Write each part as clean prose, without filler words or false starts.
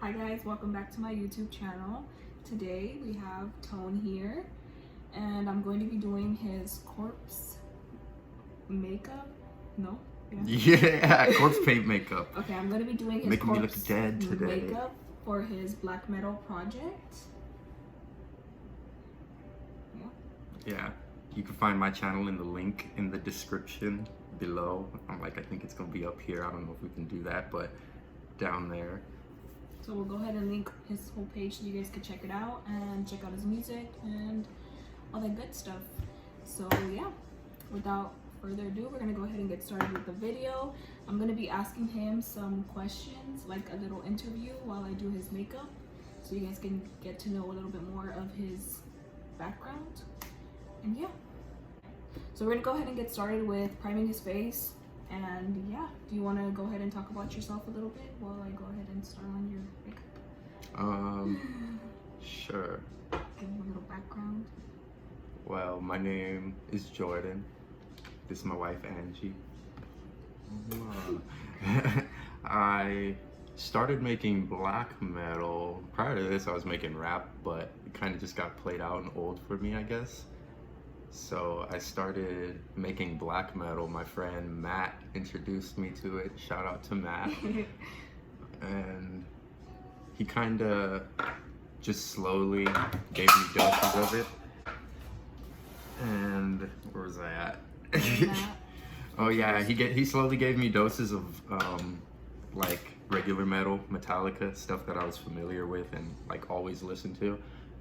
Hi guys, welcome back to my YouTube channel. Today we have Tone here and I'm going to be doing his corpse makeup. No? Yeah, corpse paint makeup. Okay, I'm going to be doing his Making me look corpse dead today. makeup for his black metal project. Yeah, you can find my channel in the link in the description below. I think it's gonna be up here. I don't know if we can do that, but down there. So we'll go ahead and link his whole page so you guys can check it out and check out his music and all that good stuff. So yeah, without further ado, we're gonna go ahead and get started with the video. I'm gonna be asking him some questions, like a little interview while I do his makeup, so you guys can get to know a little bit more of his background. And yeah, so we're gonna go ahead and get started with priming his face. And yeah, do you want to go ahead and talk about yourself a little bit while I go ahead and start on your makeup? Sure. Give him a little background. Well, my name is Jordan. This is my wife, Angie. I started making black metal. Prior to this, I was making rap, but it kind of just got played out and old for me, I guess. So I started making black metal. My friend Matt introduced me to it. Shout out to Matt. And he kind of just slowly gave me doses of it. And where was I at? Oh yeah, he slowly gave me doses of like regular metal, Metallica, stuff that I was familiar with and like always listened to.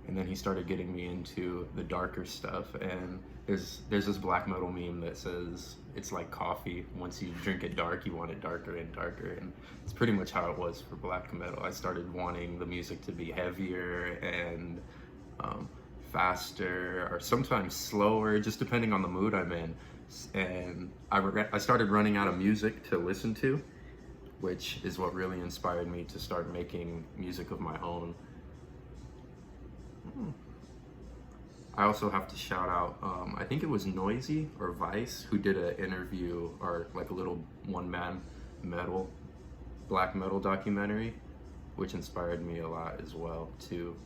And then he started getting me into the darker stuff, and there's this black metal meme that says it's like coffee. Once you drink it dark, you want it darker and darker, and it's pretty much how it was for black metal. I started wanting the music to be heavier and faster, or sometimes slower, just depending on the mood I'm in. And I started running out of music to listen to, which is what really inspired me to start making music of my own. I also have to shout out, I think it was Noisy or Vice who did an interview or like a little one-man black metal documentary, which inspired me a lot as well to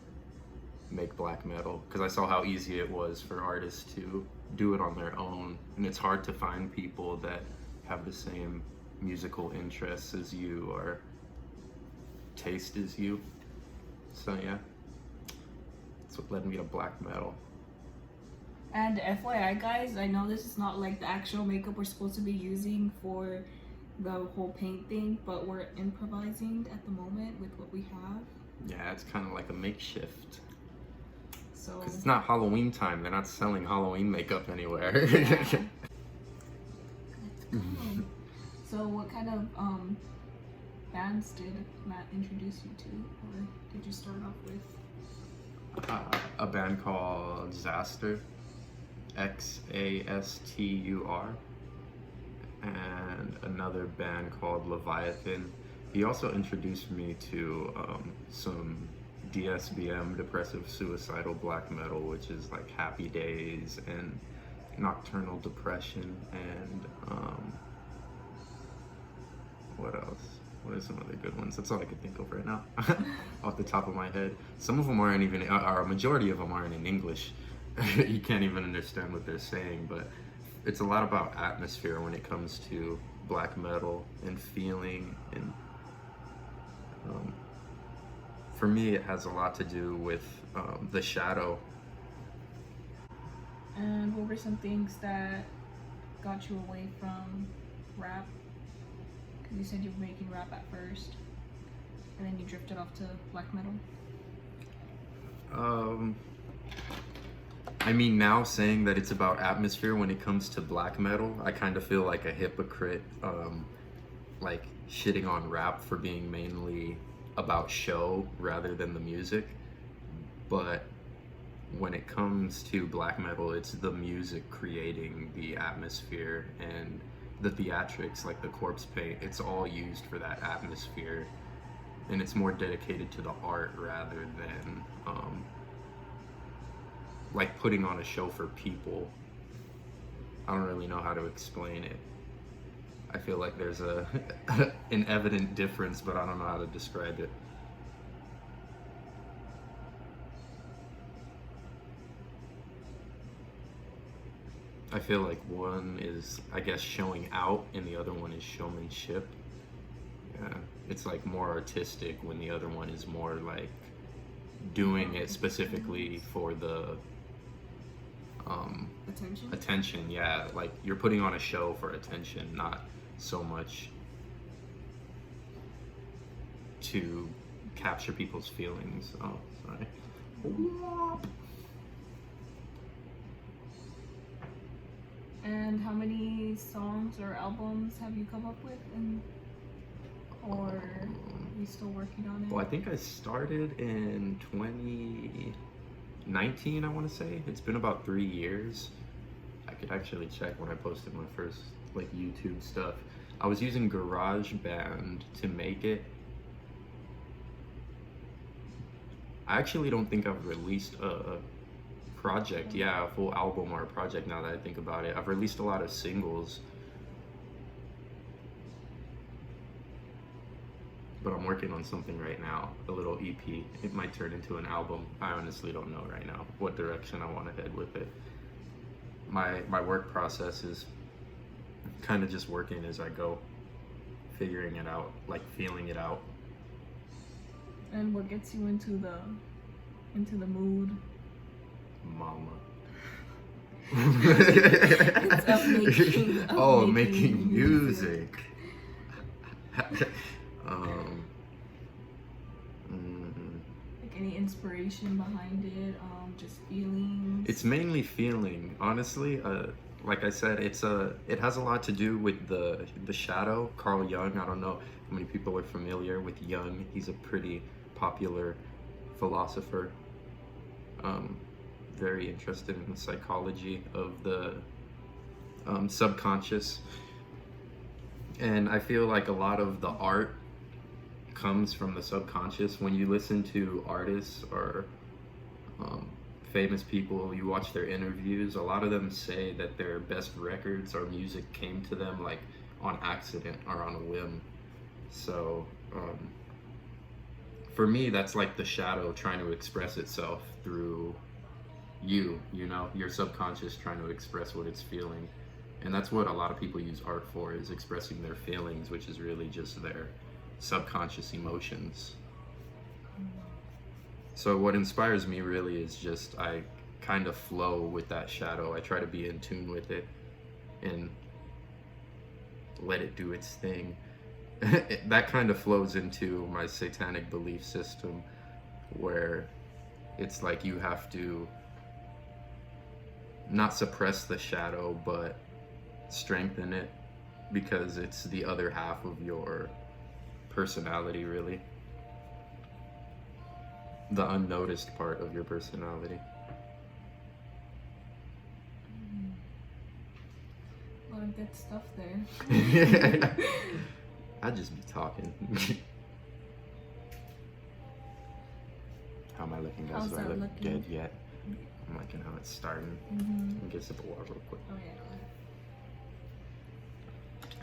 make black metal, because I saw how easy it was for artists to do it on their own, and it's hard to find people that have the same musical interests as you or taste as you. So yeah, that's what led me to black metal. And FYI guys, I know this is not like the actual makeup we're supposed to be using for the whole paint thing, but we're improvising at the moment with what we have. Yeah, it's kind of like a makeshift. So because it's not Halloween time, they're not selling Halloween makeup anywhere. Yeah. So what kind of bands did Matt introduce you to, or did you start off with? A band called Xastur, Xastur, and another band called Leviathan. He also introduced me to some DSBM, depressive suicidal black metal, which is like Happy Days and Nocturnal Depression, and what else? What are some other good ones? That's all I can think of right now, off the top of my head. Some of them aren't even, or a majority of them aren't in English. You can't even understand what they're saying, but it's a lot about atmosphere when it comes to black metal and feeling, and for me it has a lot to do with the shadow. And what were some things that got you away from rap? Because you said you were making rap at first, and then you drifted off to black metal. I mean, now saying that it's about atmosphere when it comes to black metal, I kind of feel like a hypocrite, like shitting on rap for being mainly about show rather than the music. But when it comes to black metal, it's the music creating the atmosphere, and the theatrics, like the corpse paint, it's all used for that atmosphere, and it's more dedicated to the art rather than like putting on a show for people. I don't really know how to explain it. I feel like there's an evident difference, but I don't know how to describe it. I feel like one is, I guess, showing out, and the other one is showmanship. Yeah, it's like more artistic when the other one is more like doing it specifically for the Attention. attention. Yeah, like you're putting on a show for attention, not so much to capture people's feelings. Oh, sorry. And how many songs or albums have you come up with, or are you still working on it? Well, I think I started in 2019, I want to say. It's been about 3 years. I could actually check when I posted my first like YouTube stuff. I was using GarageBand to make it. I actually don't think I've released a project, a full album or a project now that I think about it. I've released a lot of singles, but I'm working on something right now, a little EP. It might turn into an album. I honestly don't know right now what direction I want to head with it. My work process is kind of just working as I go, figuring it out, like feeling it out. And what gets you into the mood? Mama. It's of making music. Like any inspiration behind it? Just feelings? It's mainly feeling, honestly. Like I said, it has a lot to do with the shadow. Carl Jung. I don't know how many people are familiar with Jung. He's a pretty popular philosopher. Very interested in the psychology of the subconscious, and I feel like a lot of the art comes from the subconscious. When you listen to artists or famous people, you watch their interviews, a lot of them say that their best records or music came to them like on accident or on a whim. So for me, that's like the shadow trying to express itself through you know, your subconscious trying to express what it's feeling. And that's what a lot of people use art for, is expressing their feelings, which is really just their subconscious emotions. So what inspires me really is just, I kind of flow with that shadow. I try to be in tune with it and let it do its thing. That kind of flows into my satanic belief system, where it's like you have to not suppress the shadow, but strengthen it, because it's the other half of your personality, really. The unnoticed part of your personality. A lot of good stuff there. I'd just be talking. How am I looking, guys? How's Do I that look looking? good yet? I'm liking how it's starting. Let me get a sip of water real quick. Oh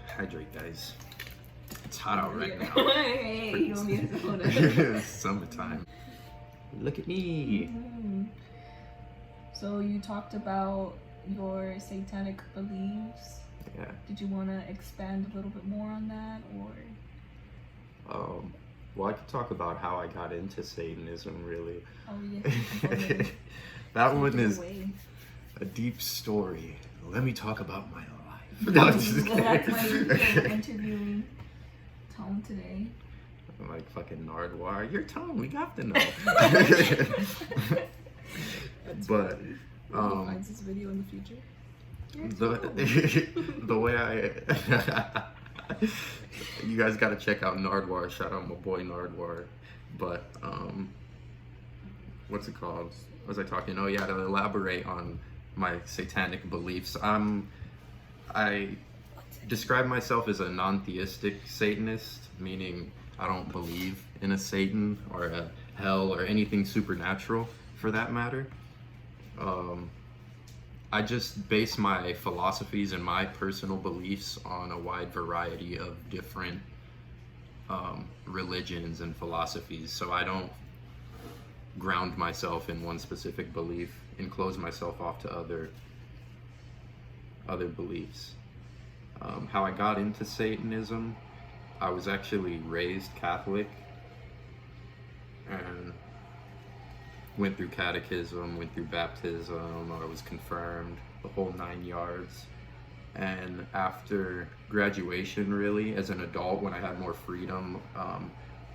yeah. Hydrate, guys. It's hot out right now. Hey, you want me to hold it? It's summertime. Look at me. So you talked about your satanic beliefs. Yeah. Did you want to expand a little bit more on that, or? Well, I could talk about how I got into Satanism, really. Oh yeah. That one is a deep story. Let me talk about my life. No, I'm just kidding. That's why you're interviewing Tom today. I'm like fucking Nardwar. Your Tom, we got to know. But He finds this video in the future. the way you guys got to check out Nardwar. Shout out my boy Nardwar. But what's it called? What was I talking? Oh yeah, to elaborate on my satanic beliefs. I describe myself as a non-theistic Satanist, meaning I don't believe in a Satan or a hell or anything supernatural for that matter. I just base my philosophies and my personal beliefs on a wide variety of different religions and philosophies. So I don't ground myself in one specific belief and close myself off to other other beliefs. How I got into Satanism, I was actually raised Catholic and went through catechism, went through baptism, I was confirmed, the whole 9 yards. And after graduation, really, as an adult, when I had more freedom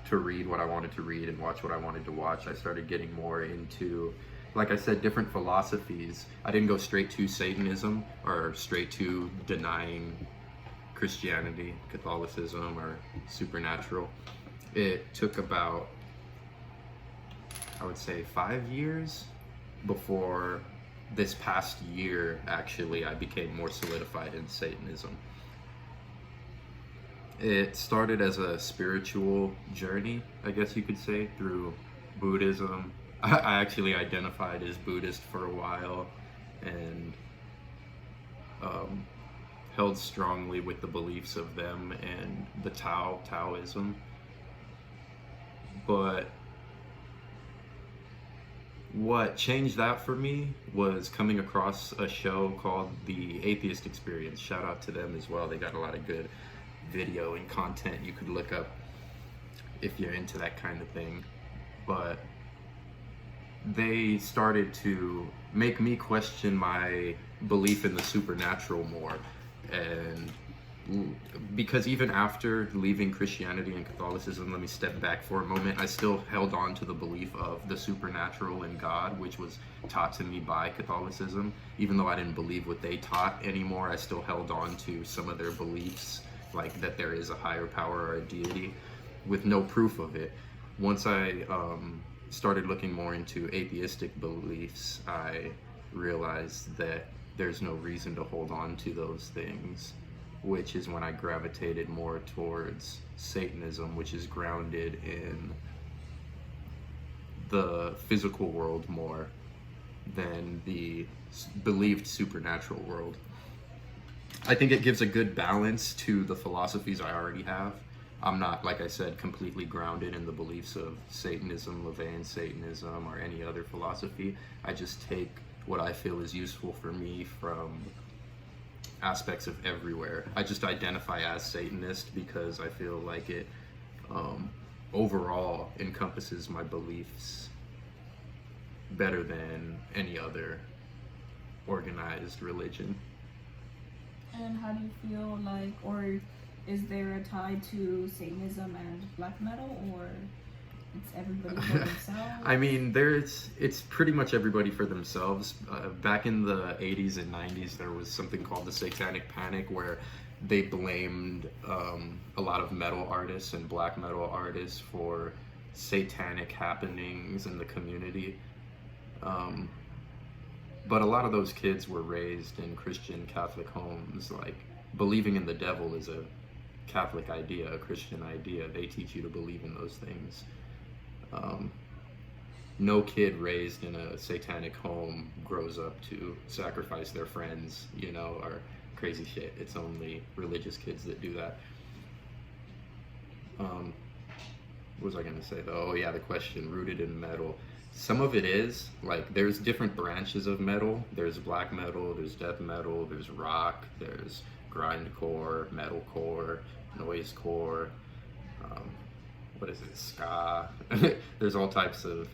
to read what I wanted to read and watch what I wanted to watch, I started getting more into, like I said, different philosophies. I didn't go straight to Satanism or straight to denying Christianity, Catholicism, or supernatural. It took about, I would say, 5 years before this past year, actually, I became more solidified in Satanism. It started as a spiritual journey, I guess you could say, through Buddhism. I actually identified as Buddhist for a while and held strongly with the beliefs of them and the Taoism. But what changed that for me was coming across a show called The Atheist Experience. Shout out to them as well. They got a lot of good video and content you could look up if you're into that kind of thing. But they started to make me question my belief in the supernatural more. And because even after leaving Christianity and Catholicism, let me step back for a moment, I still held on to the belief of the supernatural and God, which was taught to me by Catholicism. Even though I didn't believe what they taught anymore, I still held on to some of their beliefs, like that there is a higher power or a deity, with no proof of it. Once I started looking more into atheistic beliefs, I realized that there's no reason to hold on to those things, which is when I gravitated more towards Satanism, which is grounded in the physical world more than the believed supernatural world. I think it gives a good balance to the philosophies I already have. I'm not, like I said, completely grounded in the beliefs of Satanism, LaVeyan Satanism, or any other philosophy. I just take what I feel is useful for me from aspects of everywhere. I just identify as Satanist because I feel like it overall encompasses my beliefs better than any other organized religion. And how do you feel like, or is there a tie to Satanism and black metal, or it's everybody for themselves? I mean, it's pretty much everybody for themselves. Back in the 80s and 90s, there was something called the Satanic Panic, where they blamed a lot of metal artists and black metal artists for satanic happenings in the community. But a lot of those kids were raised in Christian Catholic homes. Like, believing in the devil is a Catholic idea, a Christian idea. They teach you to believe in those things. No kid raised in a satanic home grows up to sacrifice their friends, or crazy shit. It's only religious kids that do that. What was I gonna say though? Oh yeah, the question, rooted in metal. Some of it is, like, there's different branches of metal. There's black metal, there's death metal, there's rock, there's grindcore, metalcore, noisecore, what is it, ska. There's all types of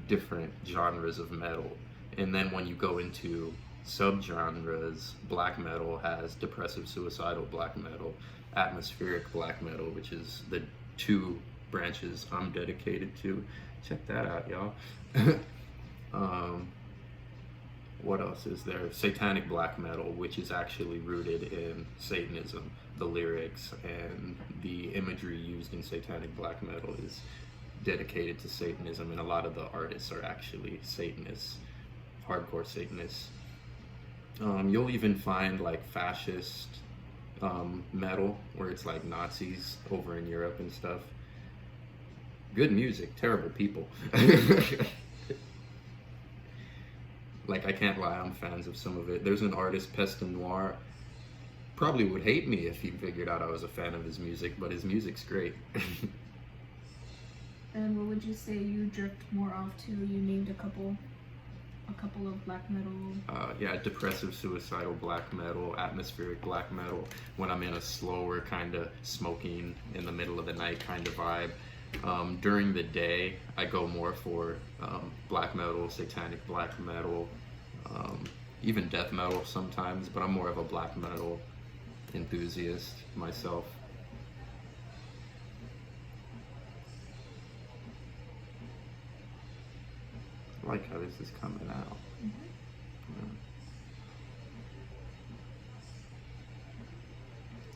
different genres of metal. And then when you go into subgenres, black metal has depressive suicidal black metal, atmospheric black metal, which is the two branches I'm dedicated to. Check that out, y'all. What else is there? Satanic black metal, which is actually rooted in Satanism. The lyrics and the imagery used in satanic black metal is dedicated to Satanism, and a lot of the artists are actually Satanists, hardcore Satanists. You'll even find like fascist metal, where it's like Nazis over in Europe and stuff. Good music, terrible people. Like, I can't lie, I'm fans of some of it. There's an artist, Peste Noir, probably would hate me if he figured out I was a fan of his music, but his music's great. And what would you say you drift more off to? You named a couple. a couple of black metal. Yeah, depressive, suicidal black metal, atmospheric black metal. When I'm in a slower kind of smoking in the middle of the night kind of vibe. During the day, I go more for black metal, satanic black metal, even death metal sometimes, but I'm more of a black metal enthusiast myself. I like how this is coming out.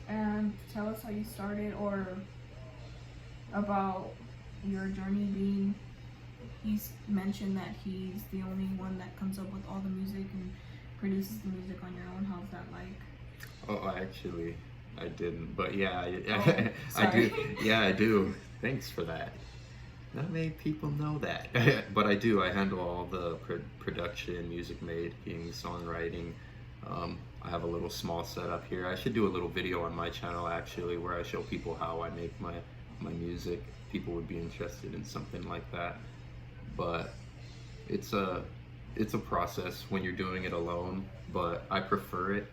And tell us how you started, or about your journey being. He's mentioned that he's the only one that comes up with all the music and produces the music on your own. How's that like? Oh, actually, I didn't, but yeah, I Sorry. do. Yeah, I do. Thanks for that. Not many people know that, but I do. I handle all the production, music making, songwriting. I have a little small setup here. I should do a little video on my channel actually, where I show people how I make my music. People would be interested in something like that. But it's a process when you're doing it alone. But I prefer it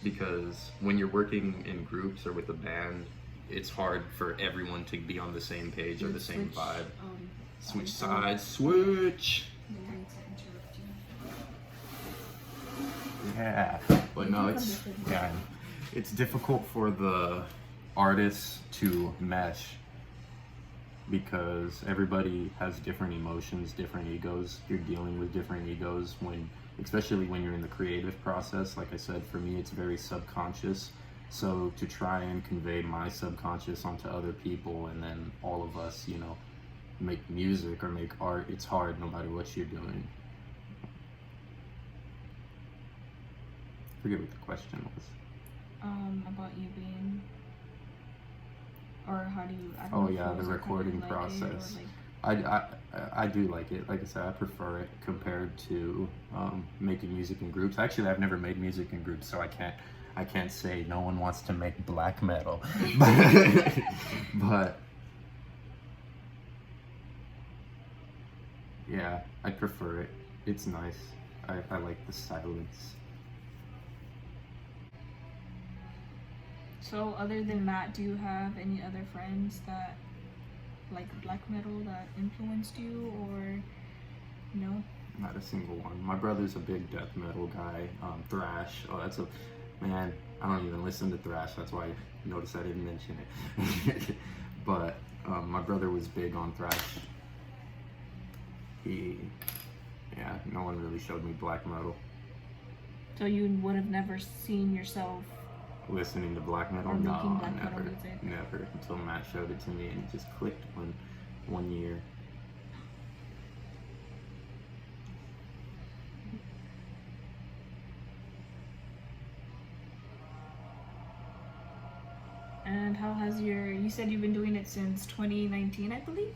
because when you're working in groups or with a band, it's hard for everyone to be on the same page or the same vibe. Switch sides, switch! Yeah, but no, it's difficult for the artists to mesh because everybody has different emotions, different egos. You're dealing with different egos especially when you're in the creative process. Like I said, for me, it's very subconscious. So to try and convey my subconscious onto other people and then all of us, make music or make art, it's hard no matter what you're doing. I forget what the question was. About you being, or how do you? Oh yeah, the recording process. I do like it. Like I said, I prefer it compared to making music in groups. Actually, I've never made music in groups, so I can't say no one wants to make black metal. But yeah, I prefer it. It's nice. I like the silence. So other than Matt, do you have any other friends that like black metal that influenced you, or no? Not a single one. My brother's a big death metal guy. Thrash. Oh, man, I don't even listen to thrash. That's why I noticed I didn't mention it. But my brother was big on thrash. No one really showed me black metal. So you would have never seen yourself listening to black metal? Or No, making black never, metal music? never until Matt showed it to me, and it just clicked one year. And how has you said you've been doing it since 2019, I believe?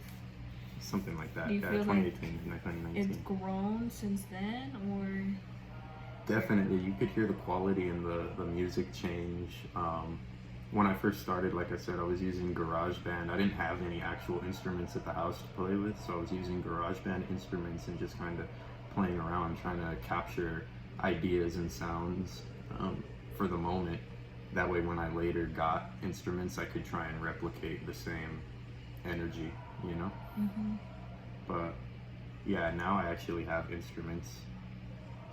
Something like that. Do you Yeah, feel 2018, 2019. It's grown since then, or? Definitely, you could hear the quality and the music change. When I first started, like I said, I was using GarageBand. I didn't have any actual instruments at the house to play with, so I was using GarageBand instruments and just kind of playing around, trying to capture ideas and sounds for the moment. That way, when I later got instruments, I could try and replicate the same energy, Mm-hmm. But yeah, now I actually have instruments,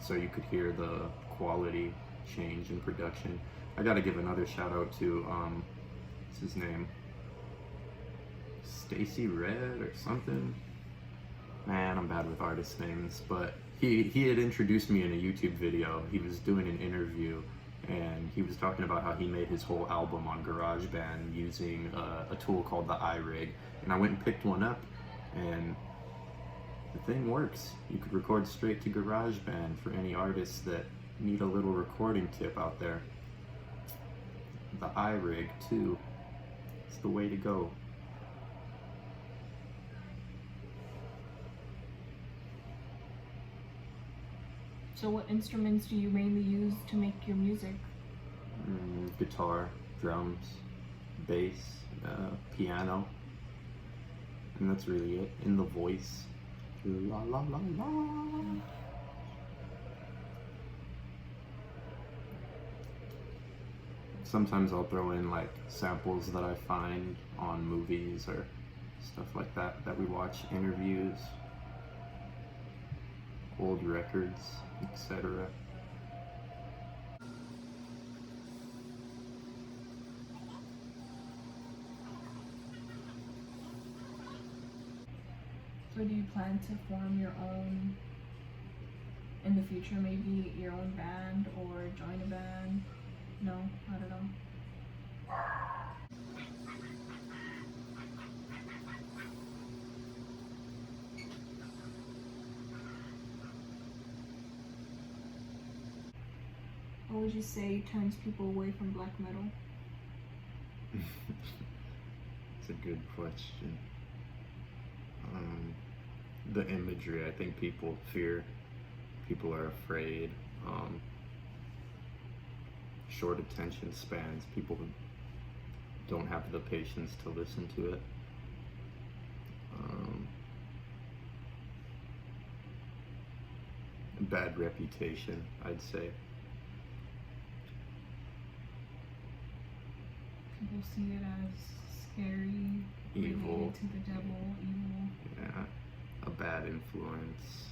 so you could hear the quality change in production. I gotta give another shout out to what's his name, Stacy Red or something. Man, I'm bad with artist names, but he had introduced me in a YouTube video. He was doing an interview and he was talking about how he made his whole album on GarageBand using a tool called the iRig, and I went and picked one up, and the thing works. You could record straight to GarageBand for any artists that need a little recording tip out there. The iRig too, it's the way to go. So what instruments do you mainly use to make your music? Guitar, drums, bass, piano, and that's really it. In the voice. La la la la. sometimes I'll throw in like samples that I find on movies or stuff like that that we watch, interviews, old records, etc. So do you plan to form your own, in the future, maybe your own band or join a band? No, I don't know. What would you say turns people away from black metal? It's a good question. The imagery, I think people fear, people are afraid, short attention spans, people don't have the patience to listen to it. Bad reputation, I'd say. People see it as scary, Evil. related to the devil, evil. Yeah, a bad influence,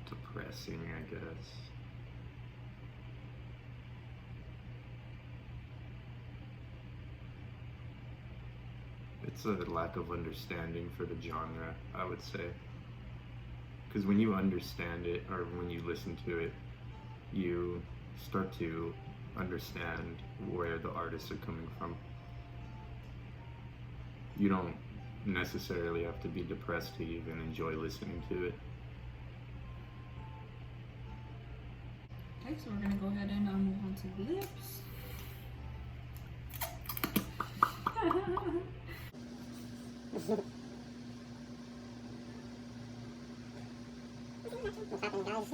depressing, I guess. It's a lack of understanding for the genre, I would say. Because when you understand it, or when you listen to it, you start to understand where the artists are coming from. You don't necessarily have to be depressed to even enjoy listening to it. Okay, so we're gonna go ahead and move on to the lips. What's happening, guys?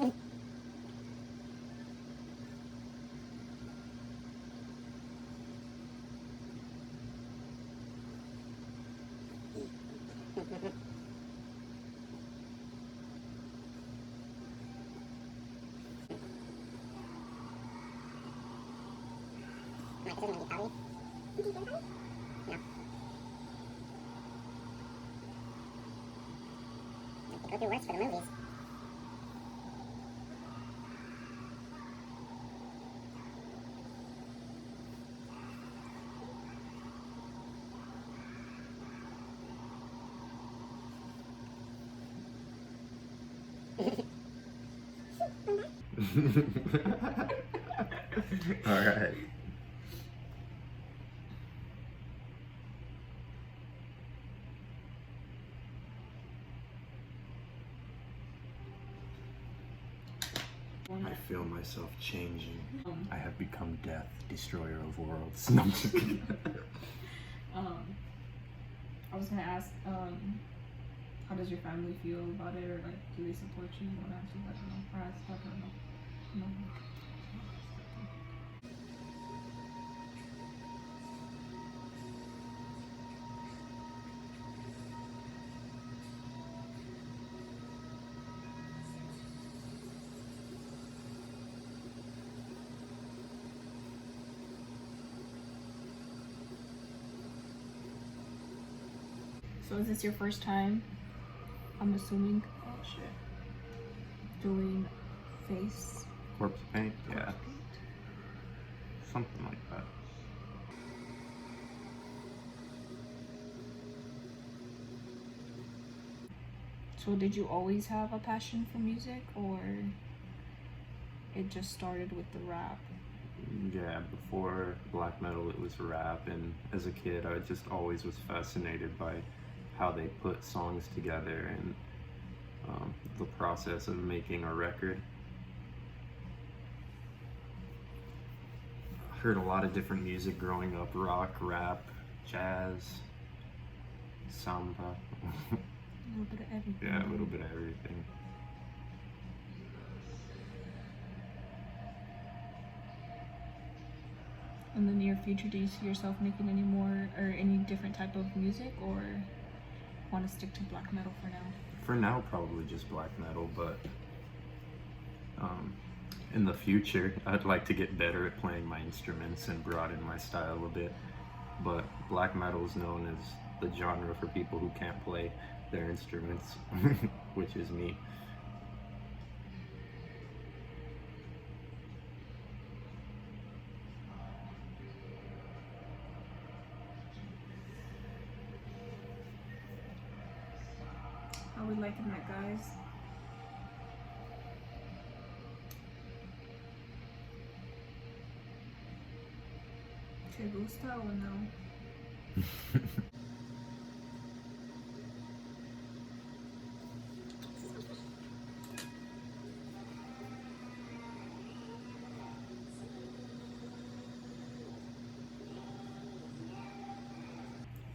This isn't gonna be cloudy. No. They go through worse for the movies. All right. I feel myself changing. I have become death, destroyer of worlds. No, I'm just kidding. I was gonna ask, how does your family feel about it, or like, do they support you? You want to answer that? No, or ask that? Or no. No. So is this your first time, I'm assuming, doing face? Corpse paint? Yeah. Something like that. So did you always have a passion for music, or it just started with the rap? Yeah, before black metal it was rap, and as a kid I just always was fascinated by how they put songs together and the process of making a record. I heard a lot of different music growing up: rock, rap, jazz, samba. A little bit of everything. Yeah, a little bit of everything. In the near future, do you see yourself making any more or any different type of music, or want to stick to black metal for now? For now, probably just black metal, but In the future, I'd like to get better at playing my instruments and broaden my style a bit. But black metal is known as the genre for people who can't play their instruments, which is me. How we liking that, guys? ¿Te gusta o no? Do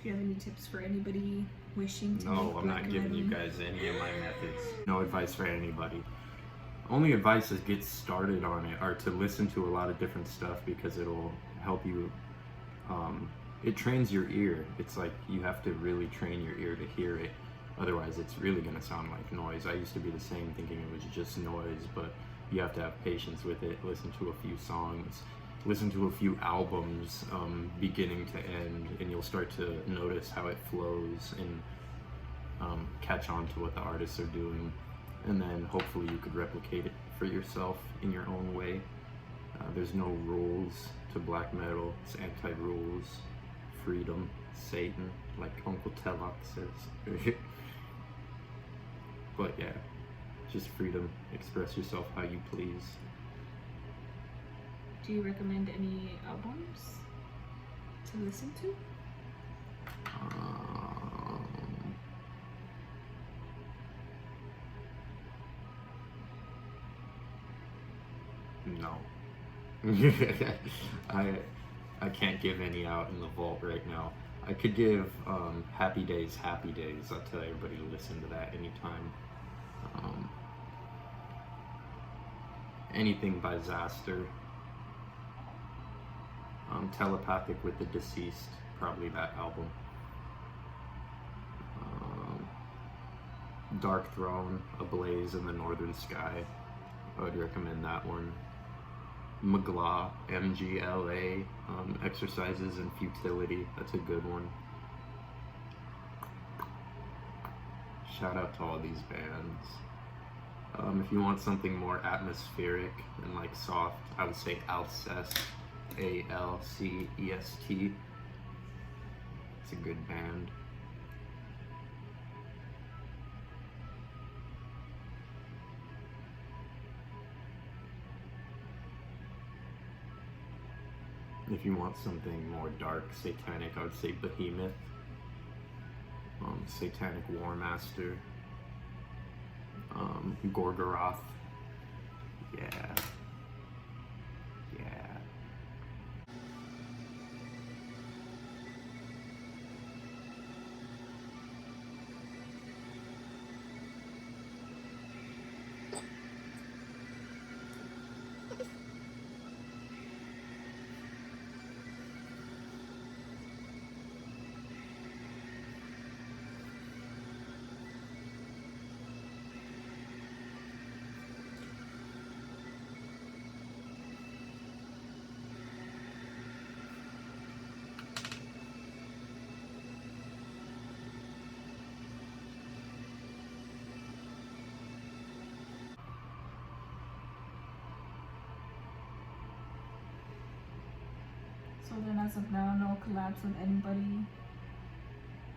you have any tips for anybody wishing to No, make I'm not black giving you metal? guys any of my methods. No advice for anybody. Only advice is get started on it, or to listen to a lot of different stuff, because it'll help you. It trains your ear. It's like you have to really train your ear to hear it. Otherwise, it's really gonna sound like noise. I used to be the same, thinking it was just noise, but you have to have patience with it. Listen to a few songs, listen to a few albums, beginning to end, and you'll start to notice how it flows and catch on to what the artists are doing. And then hopefully you could replicate it for yourself in your own way. There's no rules to black metal. It's anti-rules, freedom, Satan, like Uncle Tellock says. But yeah, just freedom. Express yourself how you please. Do you recommend any albums to listen to? No. I can't give any out in the vault right now. I could give Happy Days, Happy Days. I'll tell everybody to listen to that anytime. Anything by Zaster. Telepathic with the Deceased, probably that album. Dark Throne, A Blaze in the Northern Sky. I would recommend that one. Mgla, MGLA, Exercises in Futility. That's a good one. Shout out to all these bands. If you want something more atmospheric and like soft, I would say Alcest, ALCEST. It's a good band. If you want something more dark, satanic, I would say Behemoth, Satanic War Master, Gorgoroth. Yeah. So then as of now, no collabs with anybody?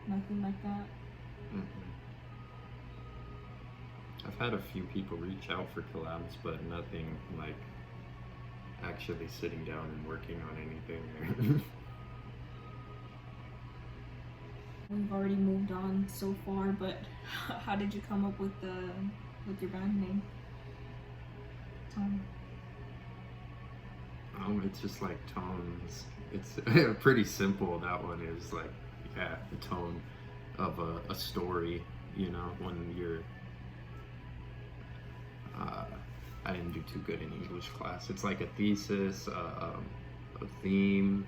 Nothing like that? I've had a few people reach out for collabs, but nothing like actually sitting down and working on anything. We've already moved on so far, but how did you come up with your band name? It's just like tones. It's pretty simple. That one is like, yeah, the tone of a story, you know, when you're I didn't do too good in English class. It's like a thesis, a theme.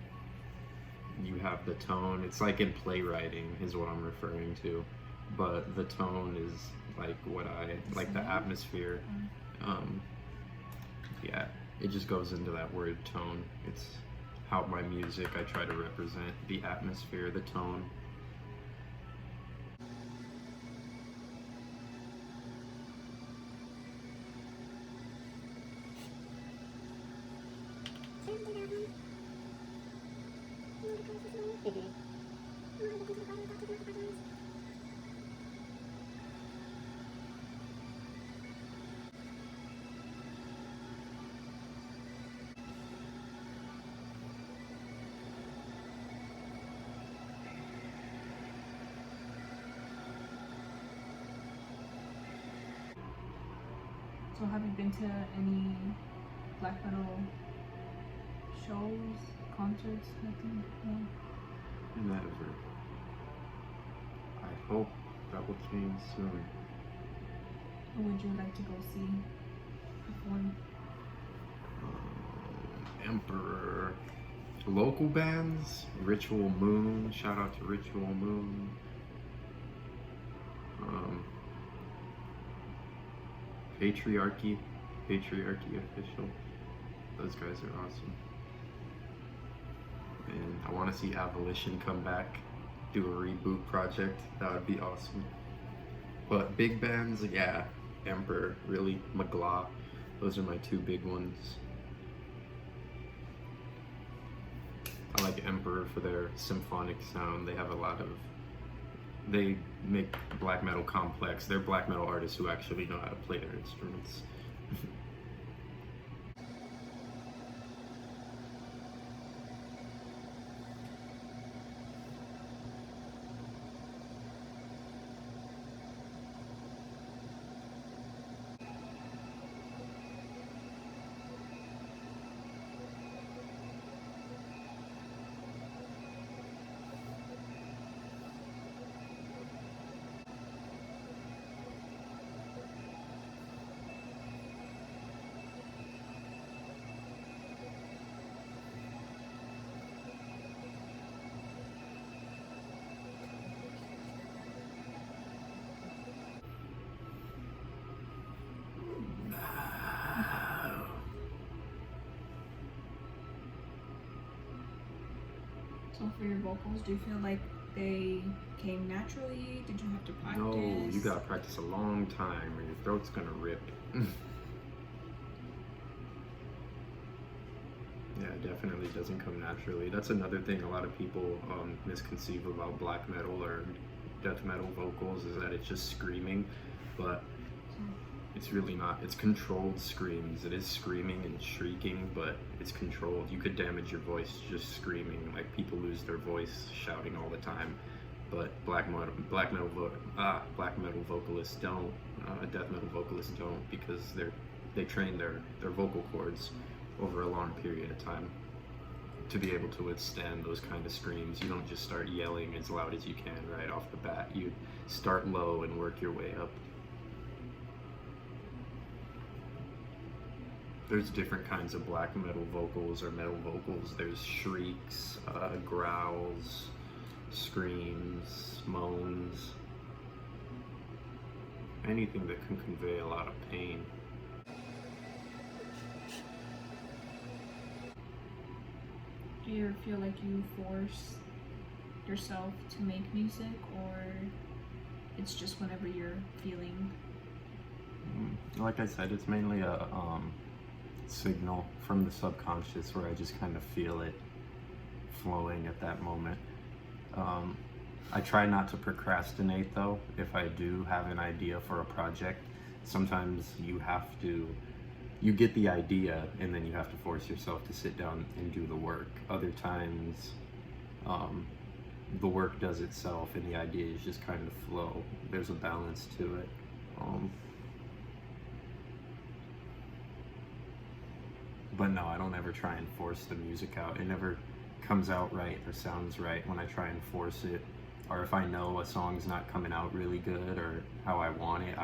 You have the tone. It's like in playwriting is what I'm referring to, but the tone is like what I like, the atmosphere. yeah, it just goes into that word tone. It's how my music, I try to represent the atmosphere, the tone. So have you been to any black metal shows, concerts, nothing? No. Never. I hope that will change soon. Who would you like to go see perform? Emperor. Local bands, Ritual Moon. Shout out to Ritual Moon. Patriarchy Official. Those guys are awesome. And I want to see Abolition come back, do a reboot project. That would be awesome. But big bands, yeah, Emperor, really, Magla. Those are my two big ones. I like Emperor for their symphonic sound. They have a lot of, they make black metal complex. They're black metal artists who actually know how to play their instruments. So for your vocals, do you feel like they came naturally? Did you have to practice? No, you gotta practice a long time or your throat's gonna rip. Yeah, it definitely doesn't come naturally. That's another thing a lot of people misconceive about black metal or death metal vocals, is that it's just screaming, but it's really not. It's controlled screams. It is screaming and shrieking, but it's controlled. You could damage your voice just screaming. Like, people lose their voice shouting all the time, but black metal vocalists don't. Death metal vocalists don't, because they train their vocal cords over a long period of time to be able to withstand those kind of screams. You don't just start yelling as loud as you can right off the bat. You start low and work your way up. There's different kinds of black metal vocals or metal vocals. There's shrieks, growls, screams, moans, anything that can convey a lot of pain. Do you ever feel like you force yourself to make music, or it's just whenever you're feeling? Like I said, it's mainly a signal from the subconscious where I just kind of feel it flowing at that moment. I try not to procrastinate though. If I do have an idea for a project, sometimes you get the idea and then you have to force yourself to sit down and do the work. Other times, the work does itself and the ideas just kind of flow. There's a balance to it. But no, I don't ever try and force the music out. It never comes out right or sounds right when I try and force it. Or if I know a song's not coming out really good or how I want it,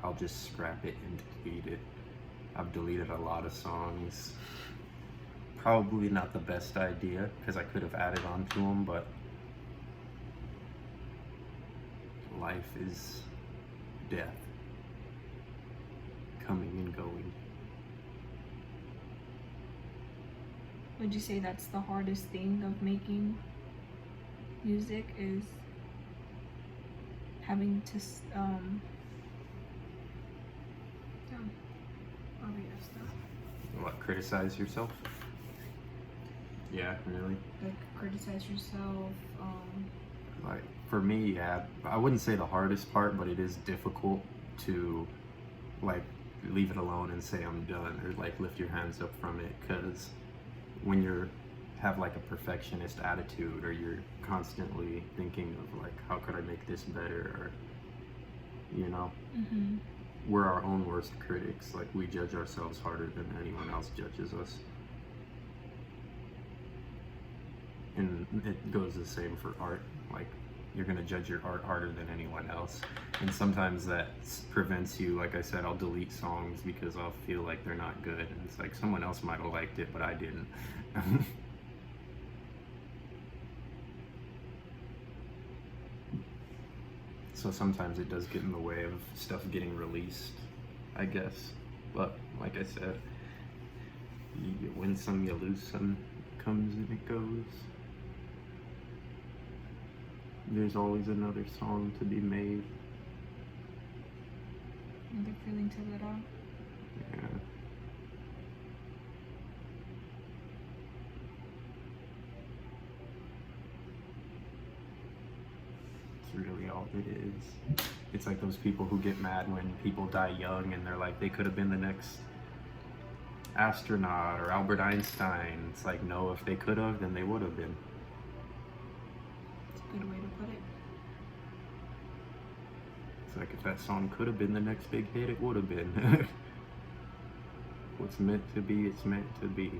I'll just scrap it and delete it. I've deleted a lot of songs. Probably not the best idea, because I could have added on to them, but life is death, coming and going. Would you say that's the hardest thing of making music, is having to What, criticize yourself? Yeah, really? like criticize yourself, Like, for me, yeah, I wouldn't say the hardest part, but it is difficult to, like, leave it alone and say I'm done, or like lift your hands up from it, because when you're have like a perfectionist attitude, or you're constantly thinking of like, how could I make this better, or you know, we're our own worst critics. Like, we judge ourselves harder than anyone else judges us. And it goes the same for art. Like, you're gonna judge your art harder than anyone else. And sometimes that prevents you, like I said, I'll delete songs because I'll feel like they're not good. And it's like, someone else might have liked it, but I didn't. So sometimes it does get in the way of stuff getting released, I guess. But like I said, you win some, you lose some, it comes and it goes. There's always another song to be made. another feeling to let out. Yeah. It's really all it is. It's like those people who get mad when people die young and they're like, they could have been the next astronaut or Albert Einstein. It's like, no, if they could have, then they would have been. It's a good way to put it. It's like, if that song could have been the next big hit, it would have been. What's meant to be, it's meant to be.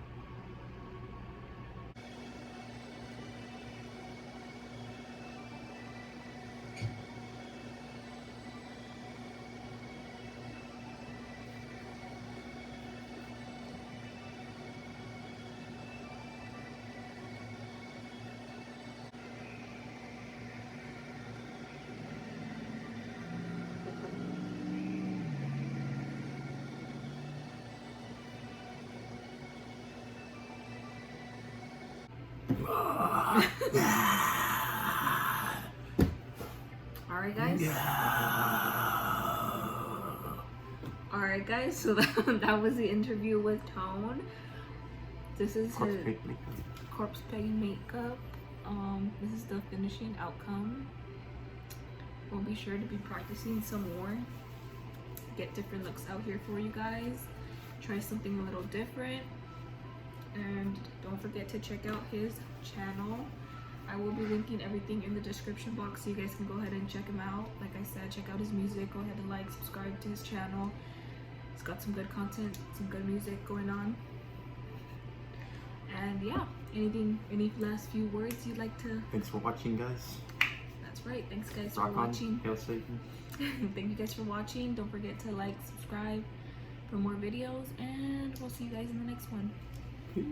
Alright guys, so that was the interview with Tone. This is his corpse painting makeup. This is the finishing outcome. We'll be sure to be practicing some more, get different looks out here for you guys, try something a little different, and don't forget to check out his channel. I will be linking everything in the description box so you guys can go ahead and check him out. Like I said, check out his music, go ahead and like, subscribe to his channel. He's got some good content, some good music going on. And yeah, any last few words you'd like to? Thanks for watching, guys. That's right, thanks guys Rock for on. watching. Hail Satan. Thank you guys for watching. Don't forget to like, subscribe for more videos, and we'll see you guys in the next one. Peace.